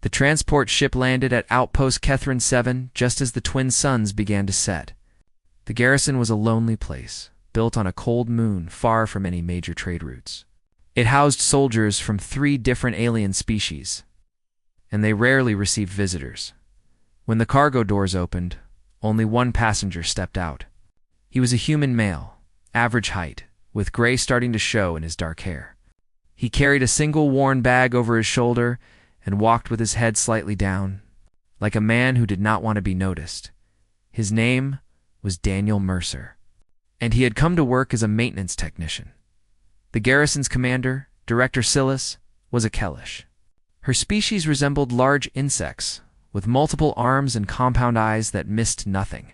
The transport ship landed at Outpost Kethrin 7 just as the twin suns began to set. The Garrison was a lonely place, built on a cold moon far from any major trade routes. It housed soldiers from 3 different alien species, and they rarely received visitors. When the cargo doors opened, only one passenger stepped out. He was a human male, average height, with gray starting to show in his dark hair. He carried a single worn bag over his shoulder and walked with his head slightly down, like a man who did not want to be noticed. His name was Daniel Mercer, and he had come to work as a maintenance technician. The Garrison's commander, Director Silas, was a Kellish. Her species resembled large insects, with multiple arms and compound eyes that missed nothing.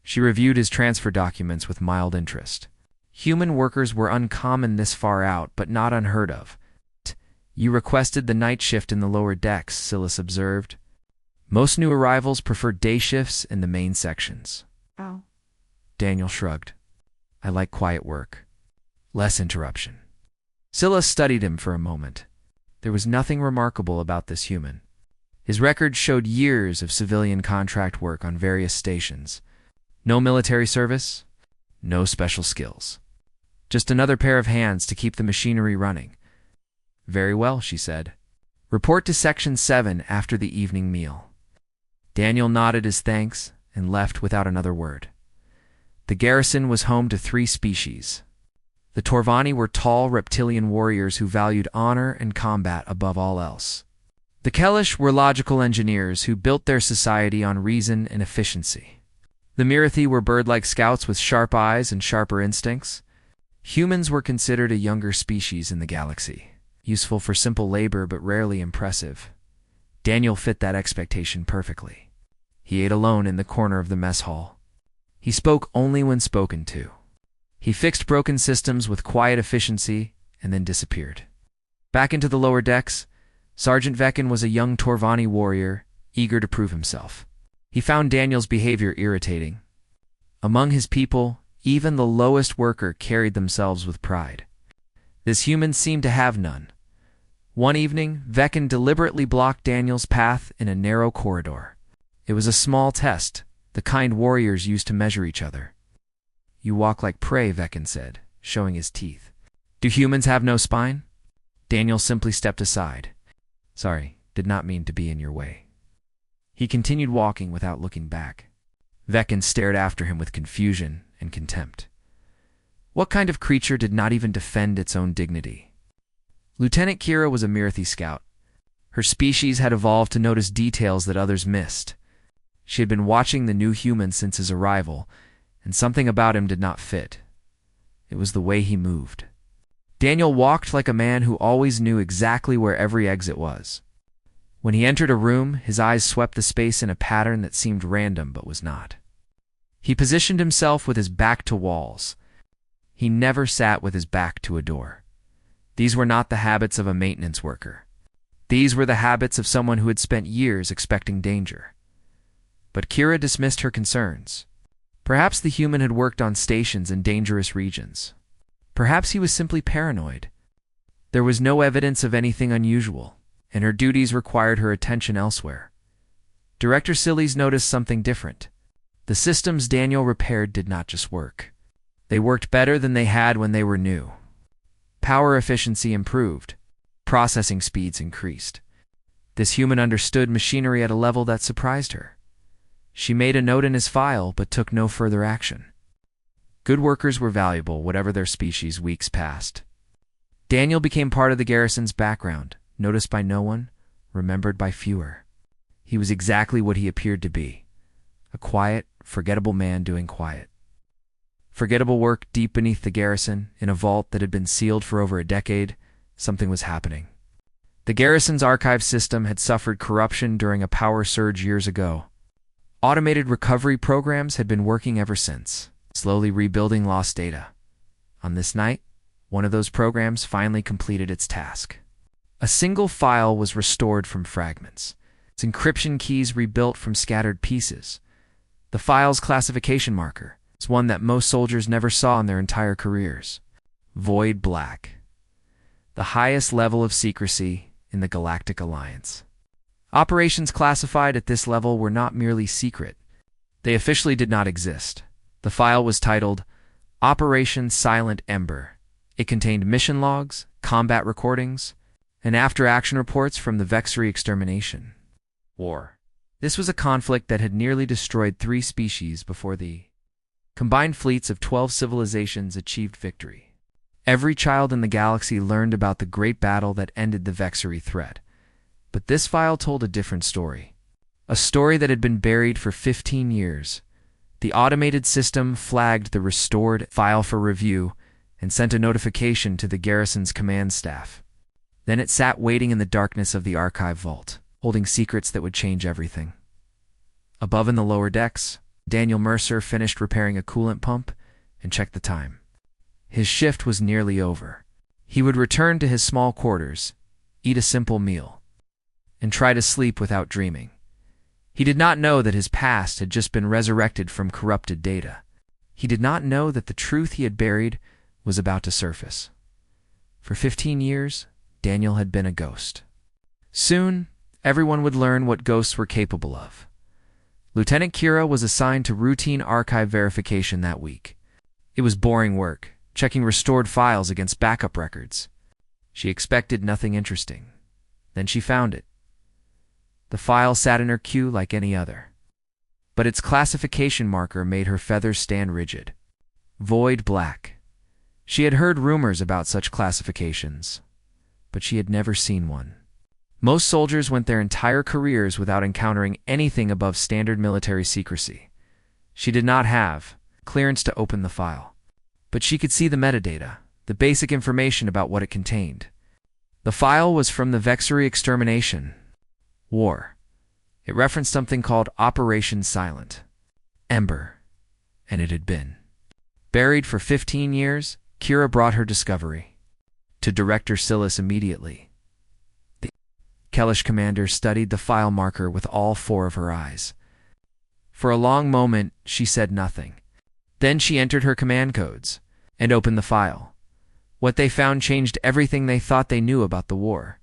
She reviewed his transfer documents with mild interest. Human workers were uncommon this far out, but not unheard of. You requested the night shift in the lower decks, Silas observed. Most new arrivals preferred day shifts in the main sections. Oh. Daniel shrugged. I like quiet work. Less interruption. Silas studied him for a moment. There was nothing remarkable about this human. His record showed years of civilian contract work on various stations. No military service, no special skills. Just another pair of hands to keep the machinery running. Very well, she said. Report to Section 7 after the evening meal. Daniel nodded his thanks and left without another word. The Garrison was home to 3 species. The Torvani were tall reptilian warriors who valued honor and combat above all else. The Kellish were logical engineers who built their society on reason and efficiency. The Mirathi were bird-like scouts with sharp eyes and sharper instincts. Humans were considered a younger species in the galaxy, useful for simple labor but rarely impressive. Daniel fit that expectation perfectly. He ate alone in the corner of the mess hall. He spoke only when spoken to. He fixed broken systems with quiet efficiency and then disappeared. Back into the lower decks, Sergeant Veckin was a young Torvani warrior, eager to prove himself. He found Daniel's behavior irritating. Among his people, even the lowest worker carried themselves with pride. This human seemed to have none. One evening, Veckin deliberately blocked Daniel's path in a narrow corridor. It was a small test, the kind warriors used to measure each other. You walk like prey, Veckin said, showing his teeth. Do humans have no spine? Daniel simply stepped aside. Sorry, did not mean to be in your way. He continued walking without looking back. Veckin stared after him with confusion and contempt. What kind of creature did not even defend its own dignity? Lieutenant Kira was a Mirathi scout. Her species had evolved to notice details that others missed. She had been watching the new human since his arrival, and something about him did not fit. It was the way he moved. Daniel walked like a man who always knew exactly where every exit was. When he entered a room, his eyes swept the space in a pattern that seemed random but was not. He positioned himself with his back to walls. He never sat with his back to a door. These were not the habits of a maintenance worker. These were the habits of someone who had spent years expecting danger. But Kira dismissed her concerns. Perhaps the human had worked on stations in dangerous regions. Perhaps he was simply paranoid. There was no evidence of anything unusual, and her duties required her attention elsewhere. Director Sillies noticed something different. The systems Daniel repaired did not just work. They worked better than they had when they were new. Power efficiency improved. Processing speeds increased. This human understood machinery at a level that surprised her. She made a note in his file but took no further action. Good workers were valuable, whatever their species. Weeks passed. Daniel became part of the Garrison's background, noticed by no one, remembered by fewer. He was exactly what he appeared to be. A quiet, forgettable man doing quiet. Forgettable work deep beneath the Garrison, in a vault that had been sealed for over a decade. Something was happening. The Garrison's archive system had suffered corruption during a power surge years ago. Automated recovery programs had been working ever since, slowly rebuilding lost data. On this night, one of those programs finally completed its task. A single file was restored from fragments, its encryption keys rebuilt from scattered pieces. The file's classification marker is one that most soldiers never saw in their entire careers. Void Black. The highest level of secrecy in the Galactic Alliance. Operations classified at this level were not merely secret. They officially did not exist. The file was titled Operation Silent Ember. It contained mission logs, combat recordings, and after-action reports from the Vexery extermination. War. This was a conflict that had nearly destroyed 3 species before the combined fleets of 12 civilizations achieved victory. Every child in the galaxy learned about the great battle that ended the Vexery threat. But this file told a different story. A story that had been buried for 15 years. The automated system flagged the restored file for review and sent a notification to the Garrison's command staff. Then it sat waiting in the darkness of the archive vault, holding secrets that would change everything. Above in the lower decks, Daniel Mercer finished repairing a coolant pump and checked the time. His shift was nearly over. He would return to his small quarters, eat a simple meal, and try to sleep without dreaming. He did not know that his past had just been resurrected from corrupted data. He did not know that the truth he had buried was about to surface. For 15 years, Daniel had been a ghost. Soon, everyone would learn what ghosts were capable of. Lieutenant Kira was assigned to routine archive verification that week. It was boring work, checking restored files against backup records. She expected nothing interesting. Then she found it. The file sat in her queue like any other. But its classification marker made her feathers stand rigid. Void black. She had heard rumors about such classifications, but she had never seen one. Most soldiers went their entire careers without encountering anything above standard military secrecy. She did not have clearance to open the file, but she could see the metadata, the basic information about what it contained. The file was from the Vexery extermination. War. It referenced something called Operation Silent Ember, and it had been buried for 15 years. Kira brought her discovery to Director Silas immediately. The Kellish commander studied the file marker with all 4 of her eyes. For a long moment, she said nothing. Then she entered her command codes and opened the file. What they found changed everything they thought they knew about the war.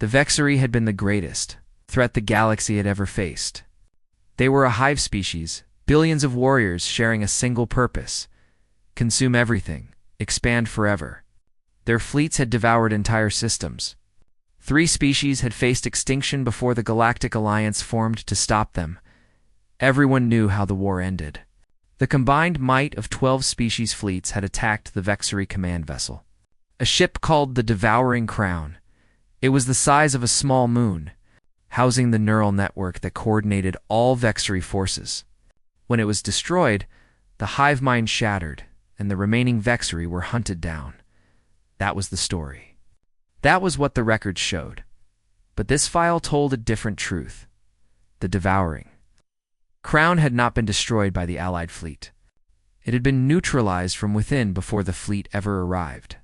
The Vexery had been the greatest threat the galaxy had ever faced. They were a hive species, billions of warriors sharing a single purpose: consume everything, expand forever. Their fleets had devoured entire systems. 3 species had faced extinction before the Galactic Alliance formed to stop them. Everyone knew how the war ended. The combined might of 12 species fleets had attacked the Vexery command vessel. A ship called the Devouring Crown. It was the size of a small moon, housing the neural network that coordinated all Vexery forces. When it was destroyed, the hive mind shattered, and the remaining Vexery were hunted down. That was the story. That was what the records showed. But this file told a different truth. The Devouring Crown had not been destroyed by the Allied fleet. It had been neutralized from within before the fleet ever arrived.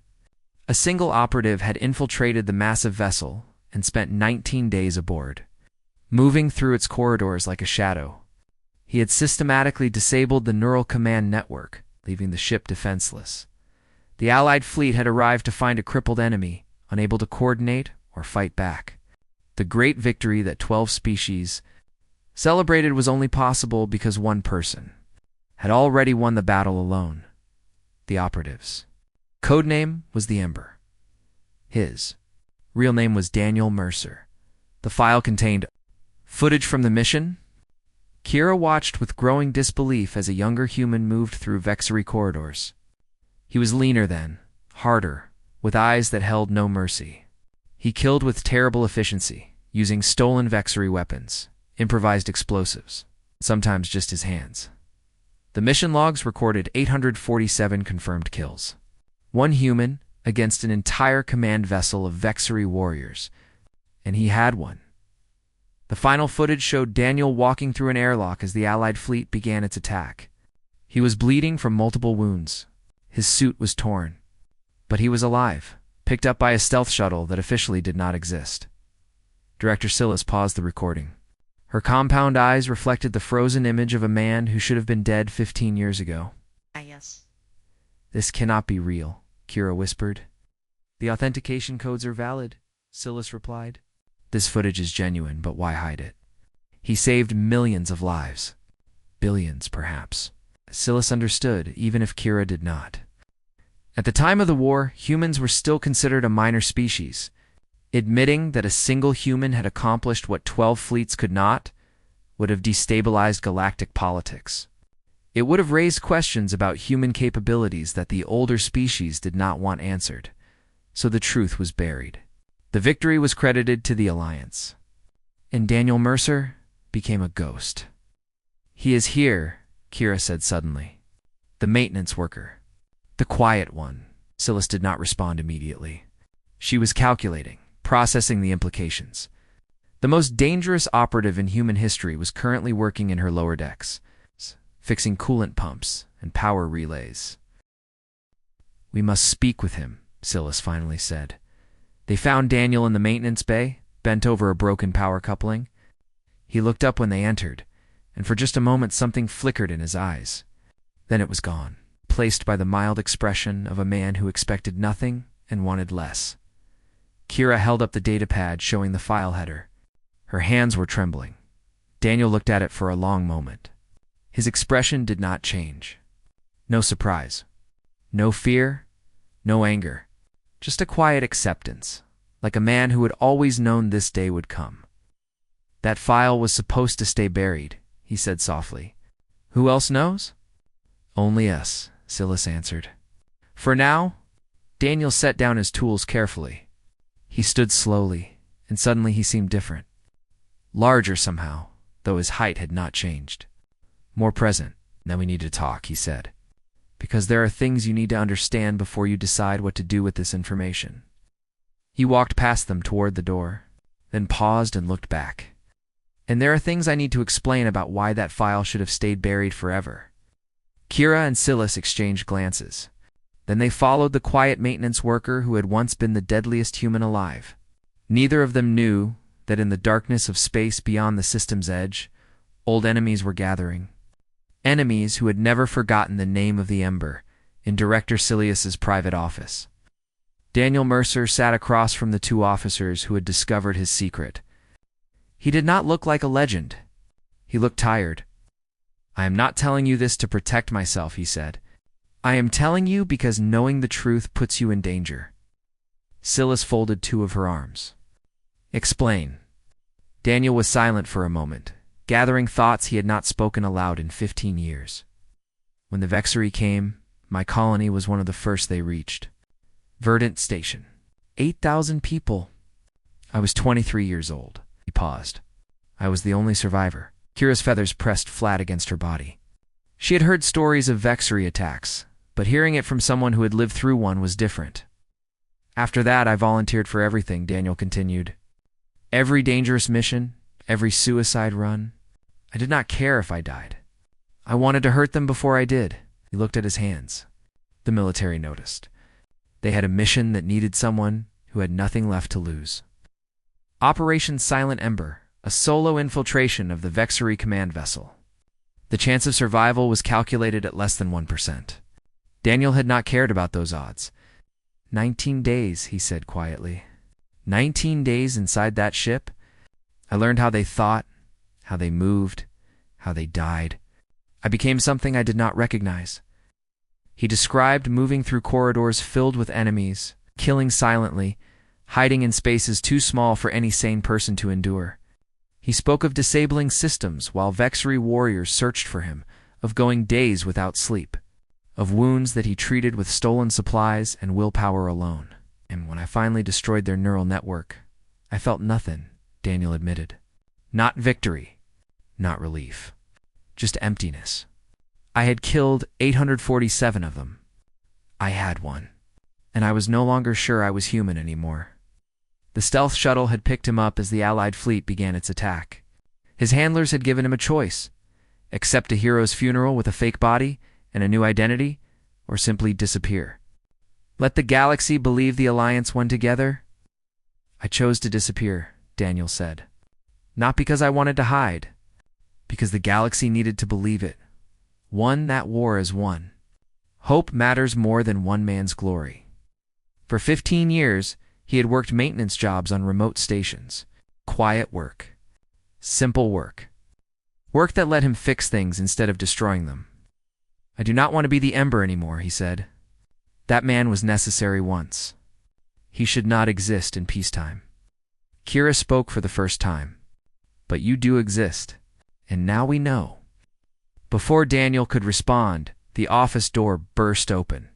A single operative had infiltrated the massive vessel and spent 19 days aboard, moving through its corridors like a shadow. He had systematically disabled the neural command network, leaving the ship defenseless. The Allied fleet had arrived to find a crippled enemy, unable to coordinate or fight back. The great victory that 12 species celebrated was only possible because one person had already won the battle alone: the operatives. Codename was the Ember. His real name was Daniel Mercer. The file contained footage from the mission. Kira watched with growing disbelief as a younger human moved through Vexery corridors. He was leaner then, harder, with eyes that held no mercy. He killed with terrible efficiency, using stolen Vexery weapons, improvised explosives, sometimes just his hands. The mission logs recorded 847 confirmed kills. 1 human against an entire command vessel of Vexery warriors, and he had won. The final footage showed Daniel walking through an airlock as the Allied fleet began its attack. He was bleeding from multiple wounds. His suit was torn. But he was alive, picked up by a stealth shuttle that officially did not exist. Director Silas paused the recording. Her compound eyes reflected the frozen image of a man who should have been dead 15 years ago. Yes. This cannot be real, Kira whispered. The authentication codes are valid, Silas replied. This footage is genuine, but why hide it? He saved millions of lives. Billions, perhaps. Silas understood, even if Kira did not. At the time of the war, humans were still considered a minor species. Admitting that a single human had accomplished what 12 fleets could not would have destabilized galactic politics. It would have raised questions about human capabilities that the older species did not want answered, so the truth was buried. The victory was credited to the Alliance, and Daniel Mercer became a ghost. "He is here," Kira said suddenly. "The maintenance worker. The quiet one." Silas did not respond immediately. She was calculating, processing the implications. The most dangerous operative in human history was currently working in her lower decks, fixing coolant pumps and power relays. "We must speak with him," Silas finally said. They found Daniel in the maintenance bay, bent over a broken power coupling. He looked up when they entered, and for just a moment something flickered in his eyes. Then it was gone, placed by the mild expression of a man who expected nothing and wanted less. Kira held up the datapad showing the file header. Her hands were trembling. Daniel looked at it for a long moment. His expression did not change. No surprise. No fear. No anger. Just a quiet acceptance, like a man who had always known this day would come. "That file was supposed to stay buried," he said softly. "Who else knows?" "Only us," Silas answered. For now, Daniel set down his tools carefully. He stood slowly, and suddenly he seemed different. Larger somehow, though his height had not changed. More present. "Now we need to talk," he said. "Because there are things you need to understand before you decide what to do with this information." He walked past them toward the door, then paused and looked back. "And there are things I need to explain about why that file should have stayed buried forever." Kira and Silas exchanged glances. Then they followed the quiet maintenance worker who had once been the deadliest human alive. Neither of them knew that in the darkness of space beyond the system's edge, old enemies were gathering. Enemies who had never forgotten the name of the Ember in Director Silius's private office. Daniel Mercer sat across from the two officers who had discovered his secret. He did not look like a legend. He looked tired. "I am not telling you this to protect myself," he said. "I am telling you because knowing the truth puts you in danger." Silas folded two of her arms. "Explain." Daniel was silent for a moment, gathering thoughts he had not spoken aloud in 15 years. "When the Vexery came, my colony was one of the first they reached. Verdant Station. 8,000 people. I was 23 years old." He paused. "I was the only survivor." Kira's feathers pressed flat against her body. She had heard stories of Vexery attacks, but hearing it from someone who had lived through one was different. "After that, I volunteered for everything," Daniel continued. "Every dangerous mission, every suicide run. I did not care if I died. I wanted to hurt them before I did." He looked at his hands. The military noticed. They had a mission that needed someone who had nothing left to lose. Operation Silent Ember, a solo infiltration of the Vexery command vessel. The chance of survival was calculated at less than 1%. Daniel had not cared about those odds. 19 days, he said quietly. 19 days inside that ship? I learned how they thought, how they moved, how they died. I became something I did not recognize. He described moving through corridors filled with enemies, killing silently, hiding in spaces too small for any sane person to endure. He spoke of disabling systems while Vexery warriors searched for him, of going days without sleep, of wounds that he treated with stolen supplies and willpower alone. And when I finally destroyed their neural network, I felt nothing, Daniel admitted. Not victory, not relief, just emptiness. I had killed 847 of them. I had one, and I was no longer sure I was human anymore. The stealth shuttle had picked him up as the Allied fleet began its attack. His handlers had given him a choice: accept a hero's funeral with a fake body and a new identity, or simply disappear. Let the galaxy believe the Alliance won together? I chose to disappear, Daniel said. Not because I wanted to hide, because the galaxy needed to believe it. Won that war as one. Hope matters more than one man's glory. For 15 years, he had worked maintenance jobs on remote stations, quiet work. Simple work. Work that let him fix things instead of destroying them. I do not want to be the Ember anymore, he said. That man was necessary once. He should not exist in peacetime. Kira spoke for the first time. But you do exist, and now we know. Before Daniel could respond, the office door burst open.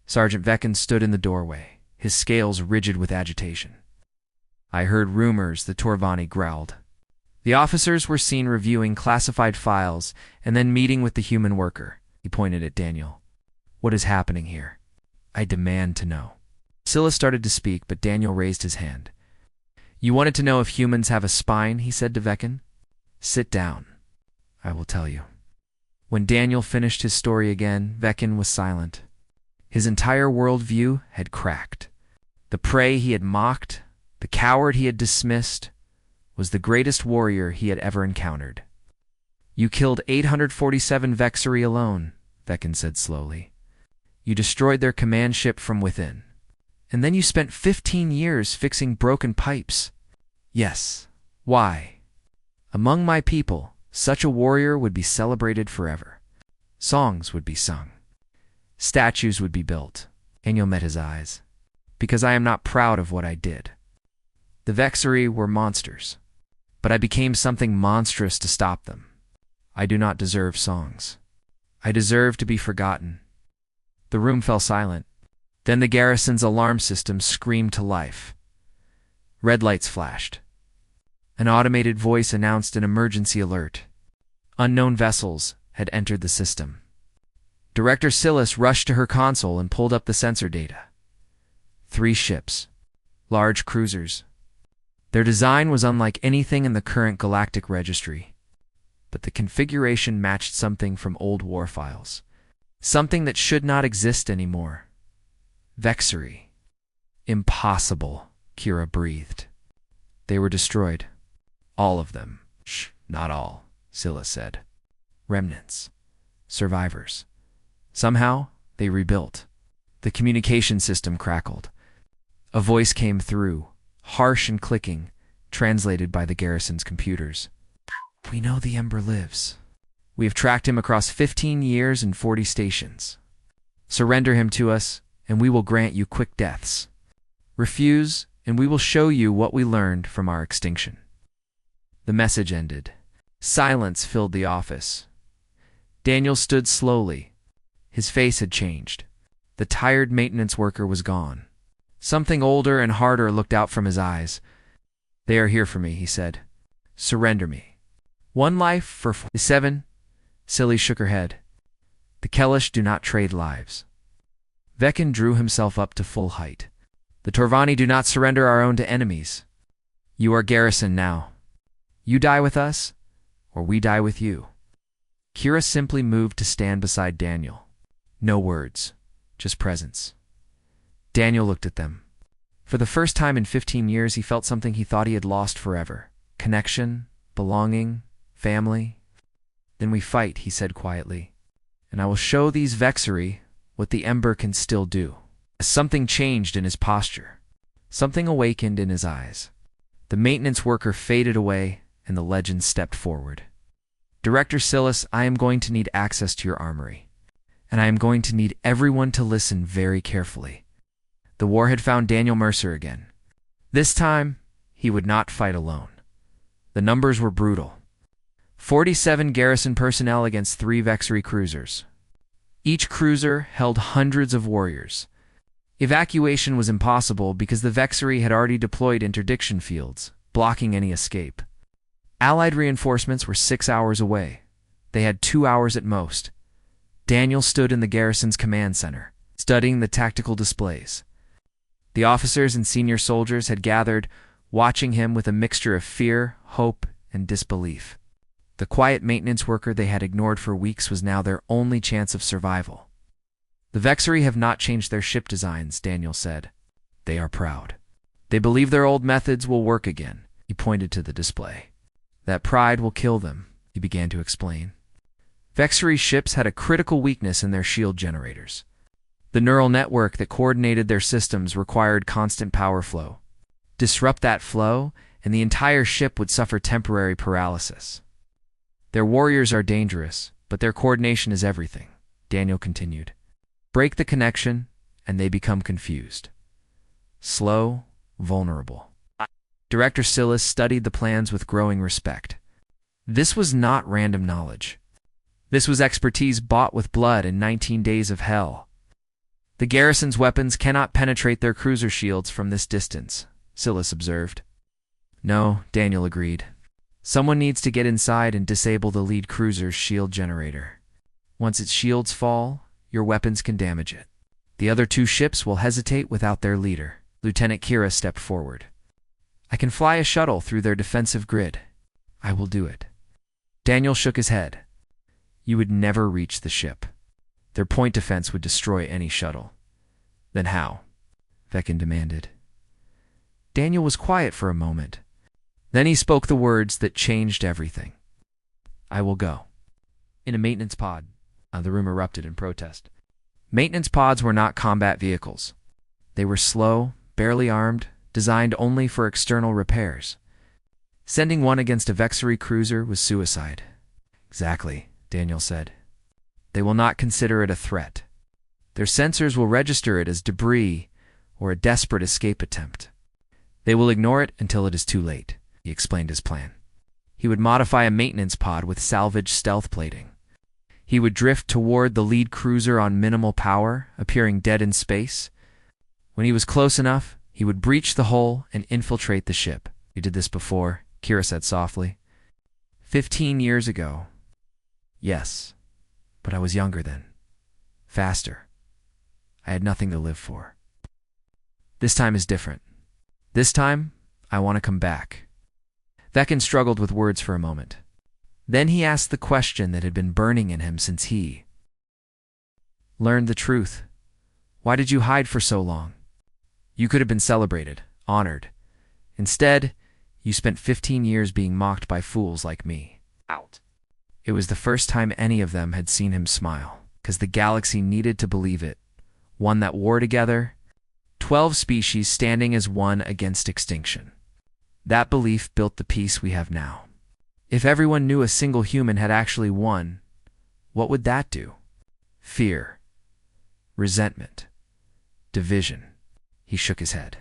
Sergeant Veckin stood in the doorway, his scales rigid with agitation. I heard rumors, the Torvani growled. The officers were seen reviewing classified files and then meeting with the human worker. He pointed at Daniel. What is happening here? I demand to know. Scylla started to speak, but Daniel raised his hand. You wanted to know if humans have a spine, he said to Veckin. Sit down. I will tell you. When Daniel finished his story again, Veckin was silent. His entire worldview had cracked. The prey he had mocked, the coward he had dismissed, was the greatest warrior he had ever encountered. You killed 847 Vexari alone, Veckin said slowly. You destroyed their command ship from within. And then you spent 15 years fixing broken pipes. Yes. Why? Among my people, such a warrior would be celebrated forever. Songs would be sung. Statues would be built. Daniel met his eyes. Because I am not proud of what I did. The Vexari were monsters. But I became something monstrous to stop them. I do not deserve songs. I deserve to be forgotten. The room fell silent. Then the Garrison's alarm system screamed to life. Red lights flashed. An automated voice announced an emergency alert. Unknown vessels had entered the system. Director Silas rushed to her console and pulled up the sensor data. 3 ships. Large cruisers. Their design was unlike anything in the current galactic registry. But the configuration matched something from old war files. Something that should not exist anymore. Vexari. Impossible, Kira breathed. They were destroyed. All of them. Shh, not all, Scylla said. Remnants. Survivors. Somehow, they rebuilt. The communication system crackled. A voice came through, harsh and clicking, translated by the Garrison's computers. We know the Ember lives. We have tracked him across 15 years and 40 stations. Surrender him to us, and we will grant you quick deaths. Refuse, and we will show you what we learned from our extinction. The message ended. Silence filled the office. Daniel stood slowly. His face had changed. The tired maintenance worker was gone. Something older and harder looked out from his eyes. They are here for me, he said. Surrender me. 1 life for 47. Silly shook her head. The Kellish do not trade lives. Veckin drew himself up to full height. The Torvani do not surrender our own to enemies. You are Garrison now. You die with us, or we die with you. Kira simply moved to stand beside Daniel. No words, just presence. Daniel looked at them. For the first time in 15 years, he felt something he thought he had lost forever. Connection, belonging, family. Then we fight, he said quietly. And I will show these Vexari what the Ember can still do. Something changed in his posture. Something awakened in his eyes. The maintenance worker faded away, and the legend stepped forward. Director Silas, I am going to need access to your armory. And I am going to need everyone to listen very carefully. The war had found Daniel Mercer again. This time, he would not fight alone. The numbers were brutal. 47 Garrison personnel against 3 Vexari cruisers. Each cruiser held hundreds of warriors. Evacuation was impossible because the Vexari had already deployed interdiction fields, blocking any escape. Allied reinforcements were 6 hours away. They had 2 hours at most. Daniel stood in the Garrison's command center, studying the tactical displays. The officers and senior soldiers had gathered, watching him with a mixture of fear, hope, and disbelief. The quiet maintenance worker they had ignored for weeks was now their only chance of survival. The Vexari have not changed their ship designs, Daniel said. They are proud. They believe their old methods will work again. He pointed to the display. That pride will kill them, he began to explain. Vexari ships had a critical weakness in their shield generators. The neural network that coordinated their systems required constant power flow. Disrupt that flow, and the entire ship would suffer temporary paralysis. Their warriors are dangerous, but their coordination is everything, Daniel continued. Break the connection, and they become confused. Slow, vulnerable. Director Silas studied the plans with growing respect. This was not random knowledge. This was expertise bought with blood in 19 days of hell. The Garrison's weapons cannot penetrate their cruiser shields from this distance, Silas observed. No, Daniel agreed. Someone needs to get inside and disable the lead cruiser's shield generator. Once its shields fall, your weapons can damage it. The other two ships will hesitate without their leader. Lieutenant Kira stepped forward. I can fly a shuttle through their defensive grid. I will do it. Daniel shook his head. You would never reach the ship. Their point defense would destroy any shuttle. Then how? Vecin demanded. Daniel was quiet for a moment. Then he spoke the words that changed everything. I will go. In a maintenance pod. The room erupted in protest. Maintenance pods were not combat vehicles. They were slow, barely armed, designed only for external repairs. Sending one against a Vexery cruiser was suicide. Exactly, Daniel said. They will not consider it a threat. Their sensors will register it as debris or a desperate escape attempt. They will ignore it until it is too late, he explained his plan. He would modify a maintenance pod with salvage stealth plating. He would drift toward the lead cruiser on minimal power, appearing dead in space. When he was close enough, he would breach the hull and infiltrate the ship. You did this before, Kira said softly. 15 years ago. Yes, but I was younger then. Faster. I had nothing to live for. This time is different. This time, I want to come back. Vecin struggled with words for a moment. Then he asked the question that had been burning in him since he learned the truth. Why did you hide for so long? You could have been celebrated, honored. Instead, you spent 15 years being mocked by fools like me. Out. It was the first time any of them had seen him smile, because the galaxy needed to believe it. One that wore together, 12 species standing as one against extinction. That belief built the peace we have now. If everyone knew a single human had actually won, what would that do? Fear. Resentment. Division. He shook his head.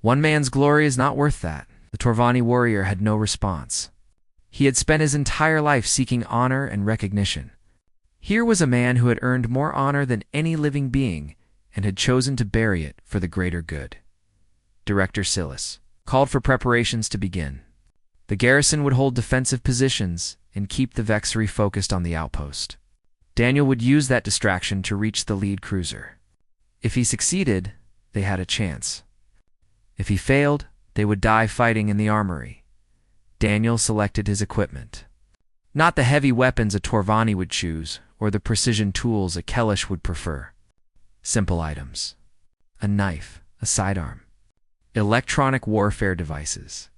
One man's glory is not worth that. The Torvani warrior had no response. He had spent his entire life seeking honor and recognition. Here was a man who had earned more honor than any living being and had chosen to bury it for the greater good. Director Silas called for preparations to begin. The garrison would hold defensive positions and keep the Vexery focused on the outpost. Daniel would use that distraction to reach the lead cruiser. If he succeeded, they had a chance. If he failed, they would die fighting in the armory. Daniel selected his equipment. Not the heavy weapons a Torvani would choose, or the precision tools a Kellish would prefer. Simple items. A knife, a sidearm. Electronic warfare devices.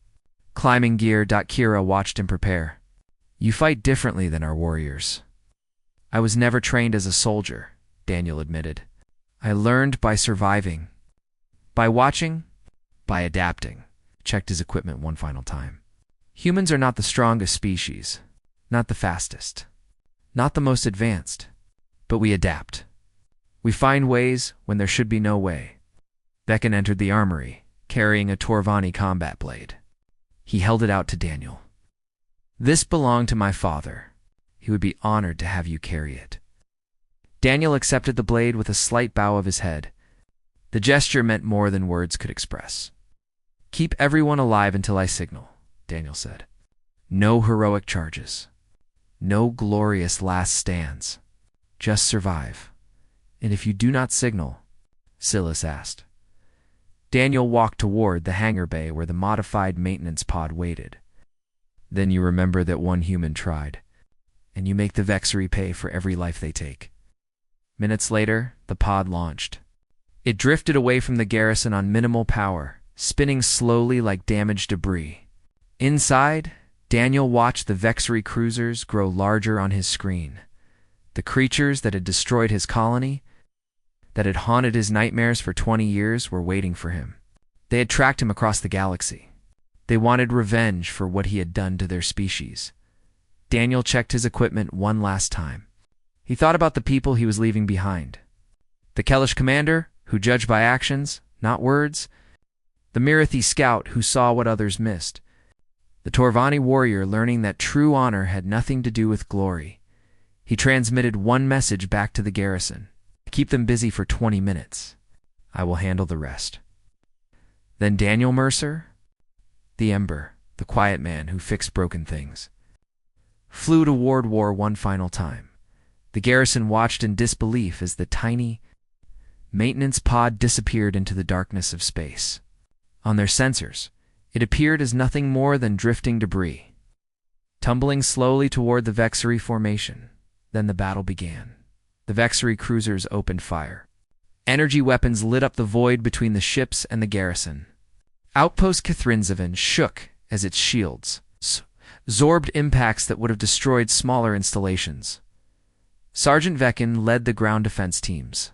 Climbing gear. Kira watched him prepare. You fight differently than our warriors. I was never trained as a soldier, Daniel admitted. I learned by surviving. By watching, by adapting. Checked his equipment one final time. Humans are not the strongest species, not the fastest, not the most advanced, but we adapt. We find ways when there should be no way. Vecin entered the armory, carrying a Torvani combat blade. He held it out to Daniel. This belonged to my father. He would be honored to have you carry it. Daniel accepted the blade with a slight bow of his head. The gesture meant more than words could express. Keep everyone alive until I signal, Daniel said. No heroic charges. No glorious last stands. Just survive. And if you do not signal, Silas asked. Daniel walked toward the hangar bay where the modified maintenance pod waited. Then you remember that one human tried, and you make the Vexery pay for every life they take. Minutes later, the pod launched. It drifted away from the garrison on minimal power, spinning slowly like damaged debris. Inside, Daniel watched the Vexery cruisers grow larger on his screen. The creatures that had destroyed his colony, that had haunted his nightmares for 20 years, were waiting for him. They had tracked him across the galaxy. They wanted revenge for what he had done to their species. Daniel checked his equipment one last time. He thought about the people he was leaving behind. The Kellish commander, who judged by actions, not words. The Mirathi scout, who saw what others missed. The Torvani warrior, learning that true honor had nothing to do with glory. He transmitted one message back to the garrison. Keep them busy for 20 minutes. I will handle the rest. Then Daniel Mercer, the Ember, the quiet man who fixed broken things, flew toward War one final time. The garrison watched in disbelief as the tiny maintenance pod disappeared into the darkness of space. On their sensors, it appeared as nothing more than drifting debris, tumbling slowly toward the Vexery formation. Then the battle began. The Vexery cruisers opened fire. Energy weapons lit up the void between the ships and the garrison. Outpost Kithrinzavan shook as its shields absorbed impacts that would have destroyed smaller installations. Sergeant Vekin led the ground defense teams.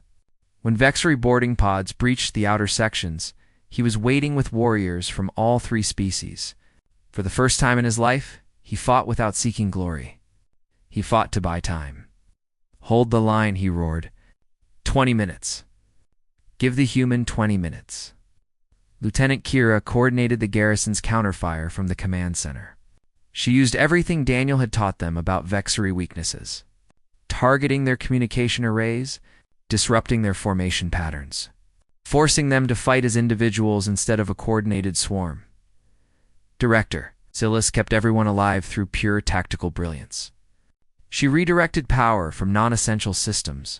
When Vexery boarding pods breached the outer sections, he was waiting with warriors from all three species. For the first time in his life, he fought without seeking glory. He fought to buy time. Hold the line, he roared. 20 minutes. Give the human 20 minutes. Lieutenant Kira coordinated the garrison's counterfire from the command center. She used everything Daniel had taught them about Vexery weaknesses, targeting their communication arrays, disrupting their formation patterns, forcing them to fight as individuals instead of a coordinated swarm. Director Silas kept everyone alive through pure tactical brilliance. She redirected power from non-essential systems.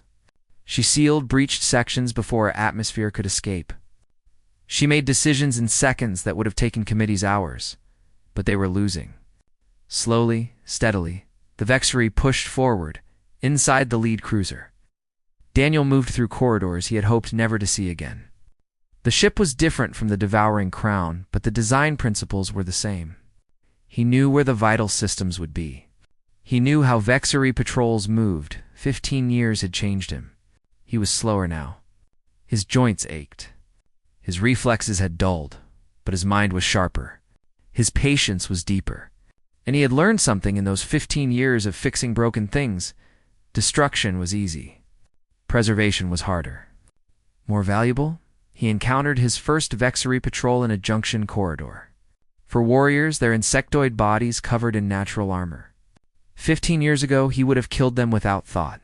She sealed breached sections before her atmosphere could escape. She made decisions in seconds that would have taken committees hours, but they were losing. Slowly, steadily, the Vexery pushed forward, inside the lead cruiser. Daniel moved through corridors he had hoped never to see again. The ship was different from the Devouring Crown, but the design principles were the same. He knew where the vital systems would be. He knew how Vexery patrols moved. 15 years had changed him. He was slower now. His joints ached. His reflexes had dulled, but his mind was sharper. His patience was deeper. And he had learned something in those 15 years of fixing broken things. Destruction was easy. Preservation was harder. More valuable? He encountered his first Vexery patrol in a junction corridor. For warriors, their insectoid bodies covered in natural armor. 15 years ago, he would have killed them without thought.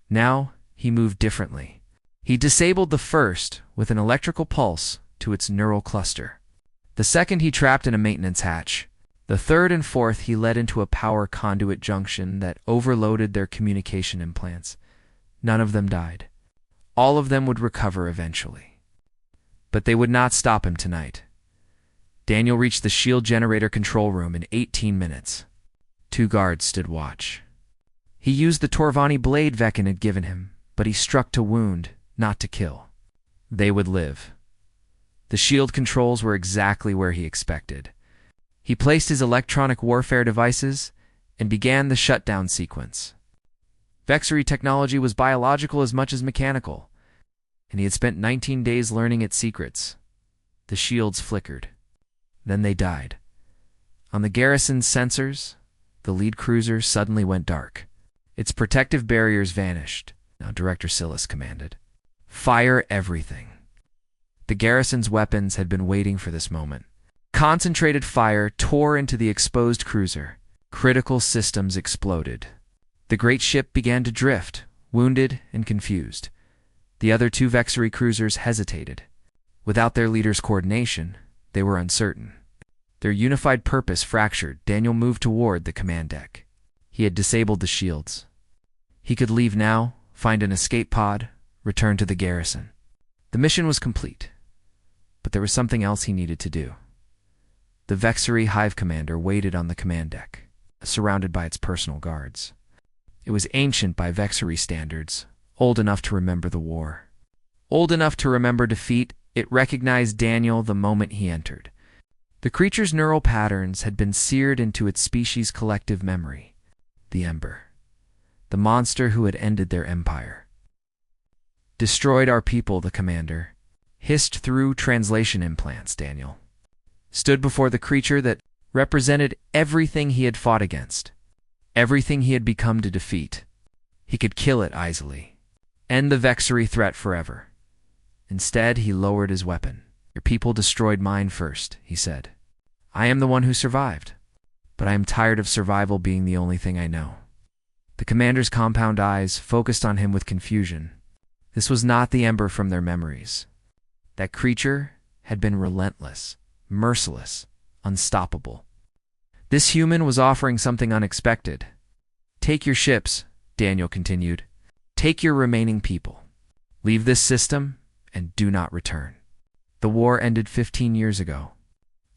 Now, he moved differently. He disabled the first with an electrical pulse to its neural cluster. The second he trapped in a maintenance hatch. The third and fourth he led into a power conduit junction that overloaded their communication implants. None of them died. All of them would recover eventually. But they would not stop him tonight. Daniel reached the shield generator control room in 18 minutes. 2 guards stood watch. He used the Torvani blade Vekin had given him, but he struck to wound, not to kill. They would live. The shield controls were exactly where he expected. He placed his electronic warfare devices and began the shutdown sequence. Vexery technology was biological as much as mechanical, and he had spent 19 days learning its secrets. The shields flickered. Then they died. On the garrison's sensors, the lead cruiser suddenly went dark. Its protective barriers vanished. Now Director Silas commanded, "Fire everything." The garrison's weapons had been waiting for this moment. Concentrated fire tore into the exposed cruiser. Critical systems exploded. The great ship began to drift, wounded and confused. The other 2 Vexery cruisers hesitated. Without their leader's coordination, they were uncertain. Their unified purpose fractured. Daniel moved toward the command deck. He had disabled the shields. He could leave now, find an escape pod, return to the garrison. The mission was complete, but there was something else he needed to do. The Vexery Hive Commander waited on the command deck, surrounded by its personal guards. It was ancient by Vexery standards, old enough to remember the war. Old enough to remember defeat, it recognized Daniel the moment he entered. The creature's neural patterns had been seared into its species' collective memory. The Ember. The monster who had ended their empire. "Destroyed our people," the commander hissed through translation implants, Daniel. stood before the creature that represented everything he had fought against, everything he had become to defeat. He could kill it easily, end the vexury threat forever. Instead, he lowered his weapon. "Your people destroyed mine first," he said. "I am the one who survived, but I am tired of survival being the only thing I know." The commander's compound eyes focused on him with confusion. This was not the Ember from their memories. That creature had been relentless, merciless, unstoppable. This human was offering something unexpected. "Take your ships," Daniel continued. "Take your remaining people. Leave this system and do not return. The war ended 15 years ago.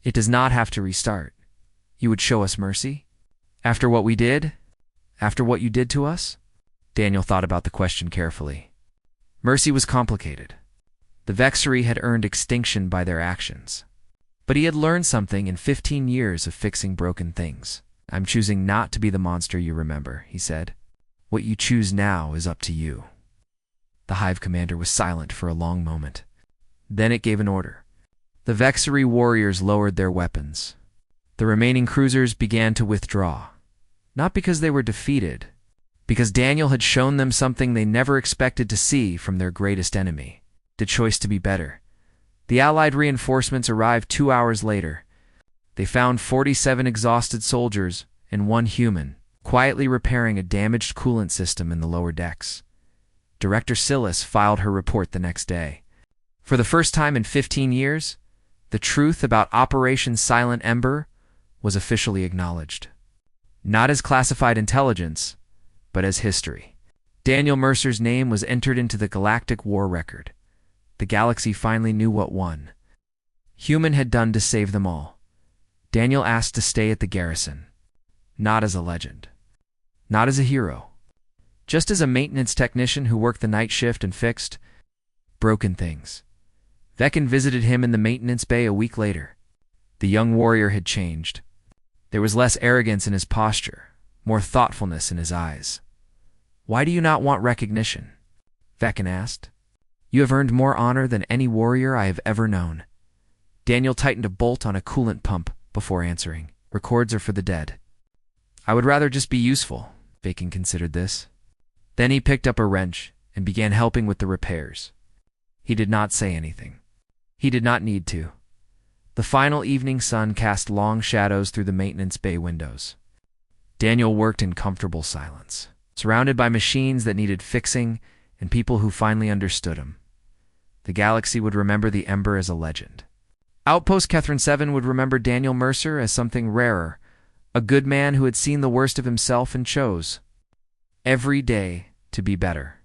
It does not have to restart. You would show us mercy? After what we did? After what you did to us?" Daniel thought about the question carefully. Mercy was complicated. The vexury had earned extinction by their actions. But he had learned something in 15 years of fixing broken things. "I'm choosing not to be the monster you remember," he said. "What you choose now is up to you." The Hive commander was silent for a long moment. Then it gave an order. The vexury warriors lowered their weapons. The remaining cruisers began to withdraw. Not because they were defeated, because Daniel had shown them something they never expected to see from their greatest enemy, the choice to be better. The Allied reinforcements arrived 2 hours later. They found 47 exhausted soldiers and 1 human, quietly repairing a damaged coolant system in the lower decks. Director Silas filed her report the next day. For the first time in 15 years, the truth about Operation Silent Ember was officially acknowledged. Not as classified intelligence, but as history. Daniel Mercer's name was entered into the Galactic War record. The galaxy finally knew what one human had done to save them all. Daniel asked to stay at the Garrison, not as a legend, not as a hero, just as a maintenance technician who worked the night shift and fixed broken things. Veckan visited him in the maintenance bay a week later. The young warrior had changed. There was less arrogance in his posture, more thoughtfulness in his eyes. "Why do you not want recognition?" Veckan asked. "You have earned more honor than any warrior I have ever known." Daniel tightened a bolt on a coolant pump before answering. "Records are for the dead." "I would rather just be useful," Veckan considered this. Then he picked up a wrench and began helping with the repairs. He did not say anything. He did not need to. The final evening sun cast long shadows through the maintenance bay windows. Daniel worked in comfortable silence, surrounded by machines that needed fixing and people who finally understood him. The galaxy would remember the Ember as a legend. Outpost Catherine 7 would remember Daniel Mercer as something rarer, a good man who had seen the worst of himself and chose every day to be better.